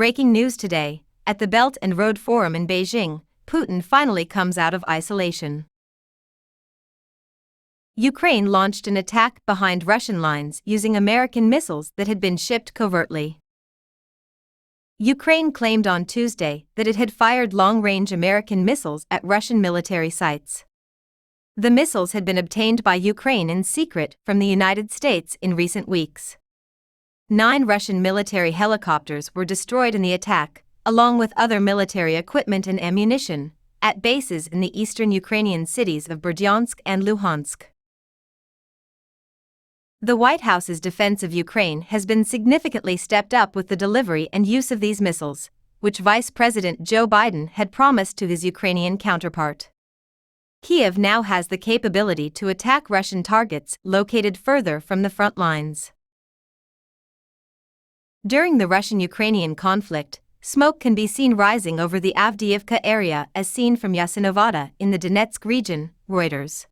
Breaking news today, at the Belt and Road Forum in Beijing, Putin finally comes out of isolation. Ukraine launched an attack behind Russian lines using American missiles that had been shipped covertly. Ukraine claimed on Tuesday that it had fired long-range American missiles at Russian military sites. The missiles had been obtained by Ukraine in secret from the United States in recent weeks. 9 Russian military helicopters were destroyed in the attack, along with other military equipment and ammunition, at bases in the eastern Ukrainian cities of Berdyansk and Luhansk. The White House's defense of Ukraine has been significantly stepped up with the delivery and use of these missiles, which Vice President Joe Biden had promised to his Ukrainian counterpart. Kyiv now has the capability to attack Russian targets located further from the front lines. During the Russian-Ukrainian conflict, smoke can be seen rising over the Avdiivka area as seen from Yasenovata in the Donetsk region, Reuters.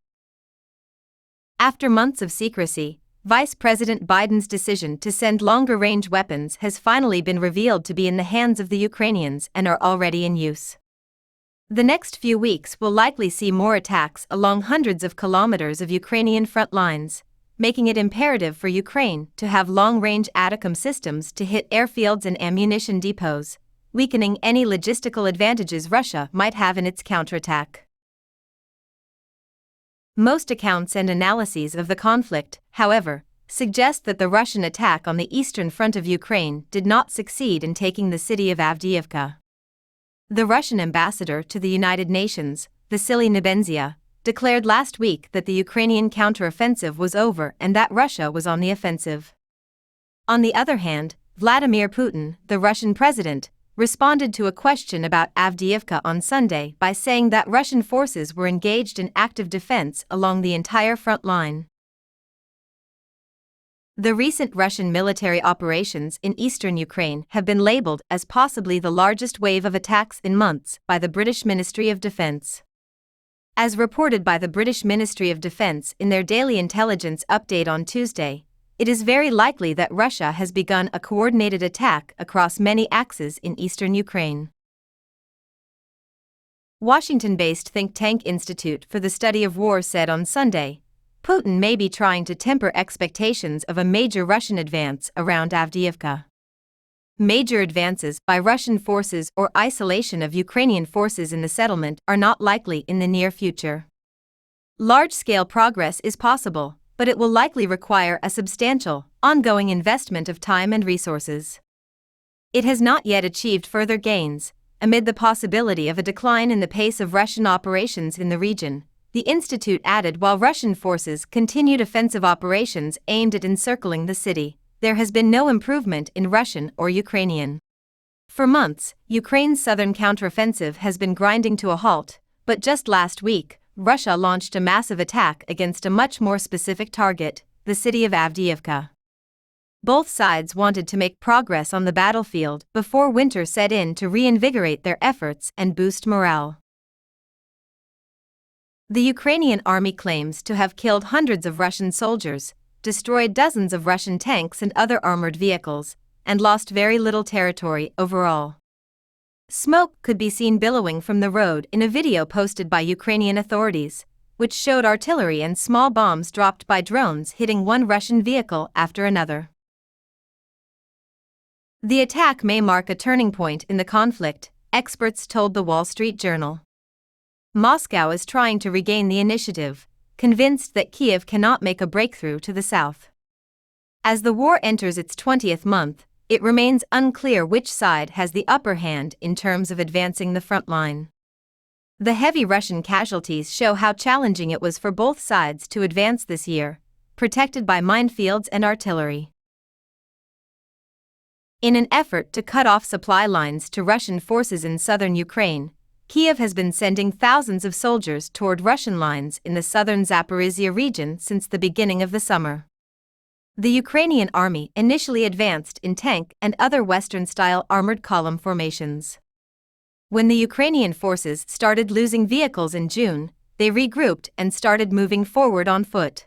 After months of secrecy, Vice President Biden's decision to send longer-range weapons has finally been revealed to be in the hands of the Ukrainians and are already in use. The next few weeks will likely see more attacks along hundreds of kilometers of Ukrainian front lines, making it imperative for Ukraine to have long-range ATACMS systems to hit airfields and ammunition depots, weakening any logistical advantages Russia might have in its counterattack. Most accounts and analyses of the conflict, however, suggest that the Russian attack on the eastern front of Ukraine did not succeed in taking the city of Avdiivka. The Russian ambassador to the United Nations, Vasily Nebenzia, declared last week that the Ukrainian counteroffensive was over and that Russia was on the offensive. On the other hand, Vladimir Putin, the Russian president, responded to a question about Avdiivka on Sunday by saying that Russian forces were engaged in active defense along the entire front line. The recent Russian military operations in eastern Ukraine have been labeled as possibly the largest wave of attacks in months by the British Ministry of Defence. As reported by the British Ministry of Defence in their daily intelligence update on Tuesday, it is very likely that Russia has begun a coordinated attack across many axes in eastern Ukraine. Washington-based think tank Institute for the Study of War said on Sunday, Putin may be trying to temper expectations of a major Russian advance around Avdiivka. Major advances by Russian forces or isolation of Ukrainian forces in the settlement are not likely in the near future. Large-scale progress is possible, but it will likely require a substantial, ongoing investment of time and resources. It has not yet achieved further gains, amid the possibility of a decline in the pace of Russian operations in the region, the institute added. While Russian forces continued offensive operations aimed at encircling the city, there has been no improvement in Russian or Ukrainian. For months, Ukraine's southern counteroffensive has been grinding to a halt, but just last week, Russia launched a massive attack against a much more specific target, the city of Avdiivka. Both sides wanted to make progress on the battlefield before winter set in to reinvigorate their efforts and boost morale. The Ukrainian army claims to have killed hundreds of Russian soldiers, destroyed dozens of Russian tanks and other armored vehicles, and lost very little territory overall. Smoke could be seen billowing from the road in a video posted by Ukrainian authorities, which showed artillery and small bombs dropped by drones hitting one Russian vehicle after another. The attack may mark a turning point in the conflict, experts told the Wall Street Journal. Moscow is trying to regain the initiative, convinced that Kyiv cannot make a breakthrough to the south. As the war enters its 20th month, it remains unclear which side has the upper hand in terms of advancing the front line. The heavy Russian casualties show how challenging it was for both sides to advance this year, protected by minefields and artillery. In an effort to cut off supply lines to Russian forces in southern Ukraine, Kyiv has been sending thousands of soldiers toward Russian lines in the southern Zaporizhia region since the beginning of the summer. The Ukrainian army initially advanced in tank and other Western-style armored column formations. When the Ukrainian forces started losing vehicles in June, they regrouped and started moving forward on foot.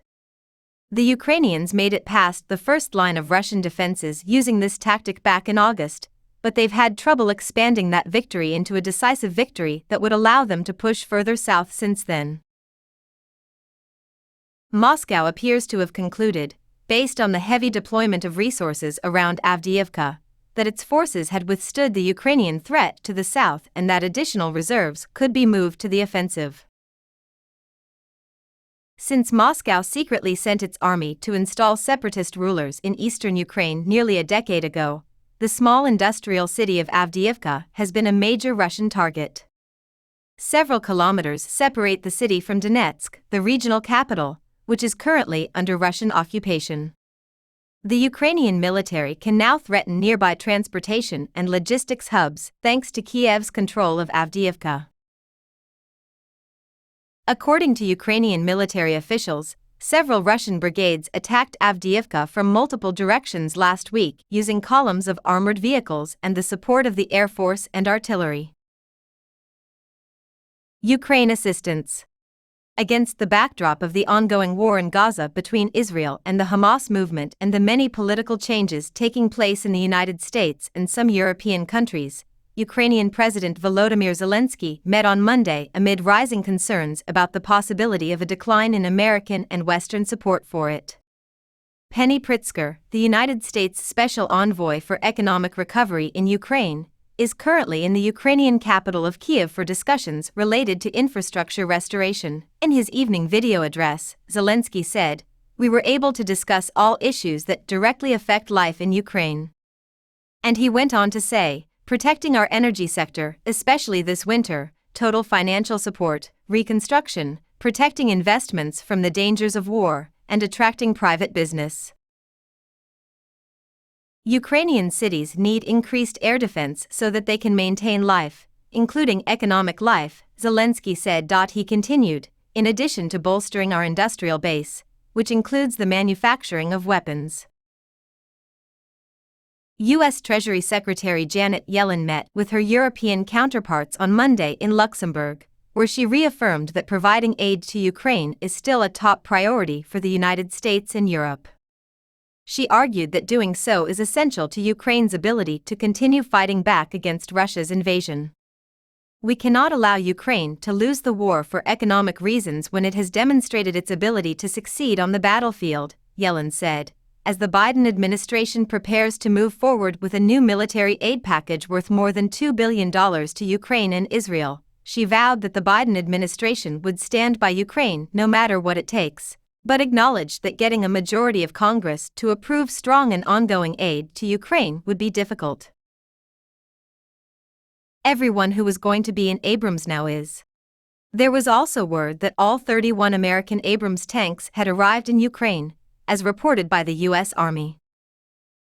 The Ukrainians made it past the first line of Russian defenses using this tactic back in August, but they've had trouble expanding that victory into a decisive victory that would allow them to push further south since then. Moscow appears to have concluded, based on the heavy deployment of resources around Avdiivka, that its forces had withstood the Ukrainian threat to the south and that additional reserves could be moved to the offensive. Since Moscow secretly sent its army to install separatist rulers in eastern Ukraine nearly a decade ago, the small industrial city of Avdiivka has been a major Russian target. Several kilometers separate the city from Donetsk, the regional capital, which is currently under Russian occupation. The Ukrainian military can now threaten nearby transportation and logistics hubs thanks to Kiev's control of Avdiivka. According to Ukrainian military officials, several Russian brigades attacked Avdiivka from multiple directions last week using columns of armored vehicles and the support of the Air Force and artillery. Ukraine assistance. Against the backdrop of the ongoing war in Gaza between Israel and the Hamas movement and the many political changes taking place in the United States and some European countries, Ukrainian President Volodymyr Zelensky met on Monday amid rising concerns about the possibility of a decline in American and Western support for it. Penny Pritzker, the United States Special Envoy for Economic Recovery in Ukraine, is currently in the Ukrainian capital of Kyiv for discussions related to infrastructure restoration. In his evening video address, Zelensky said, "We were able to discuss all issues that directly affect life in Ukraine." And he went on to say, "Protecting our energy sector, especially this winter, total financial support, reconstruction, protecting investments from the dangers of war, and attracting private business." Ukrainian cities need increased air defense so that they can maintain life, including economic life, Zelensky said. He continued, "In addition to bolstering our industrial base, which includes the manufacturing of weapons." U.S. Treasury Secretary Janet Yellen met with her European counterparts on Monday in Luxembourg, where she reaffirmed that providing aid to Ukraine is still a top priority for the United States and Europe. She argued that doing so is essential to Ukraine's ability to continue fighting back against Russia's invasion. "We cannot allow Ukraine to lose the war for economic reasons when it has demonstrated its ability to succeed on the battlefield," Yellen said, as the Biden administration prepares to move forward with a new military aid package worth more than $2 billion to Ukraine and Israel. She vowed that the Biden administration would stand by Ukraine no matter what it takes, but acknowledged that getting a majority of Congress to approve strong and ongoing aid to Ukraine would be difficult. Everyone who was going to be in Abrams now is. There was also word that all 31 American Abrams tanks had arrived in Ukraine, as reported by the U.S. Army.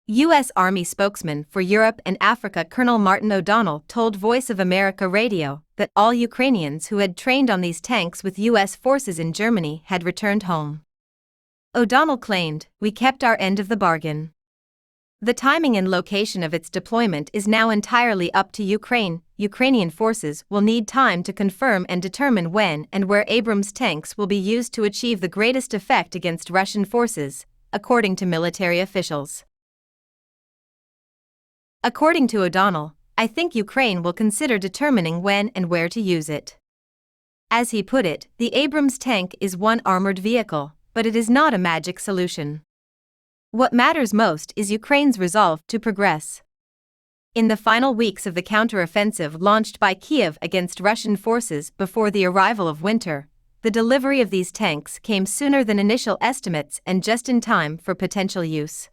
U.S. Army spokesman for Europe and Africa Colonel Martin O'Donnell told Voice of America Radio that all Ukrainians who had trained on these tanks with U.S. forces in Germany had returned home. O'Donnell claimed, "We kept our end of the bargain." The timing and location of its deployment is now entirely up to Ukraine. Ukrainian forces will need time to confirm and determine when and where Abrams tanks will be used to achieve the greatest effect against Russian forces, according to military officials. According to O'Donnell, "I think Ukraine will consider determining when and where to use it." As he put it, the Abrams tank is one armored vehicle, but it is not a magic solution. What matters most is Ukraine's resolve to progress. In the final weeks of the counteroffensive launched by Kyiv against Russian forces before the arrival of winter, the delivery of these tanks came sooner than initial estimates and just in time for potential use.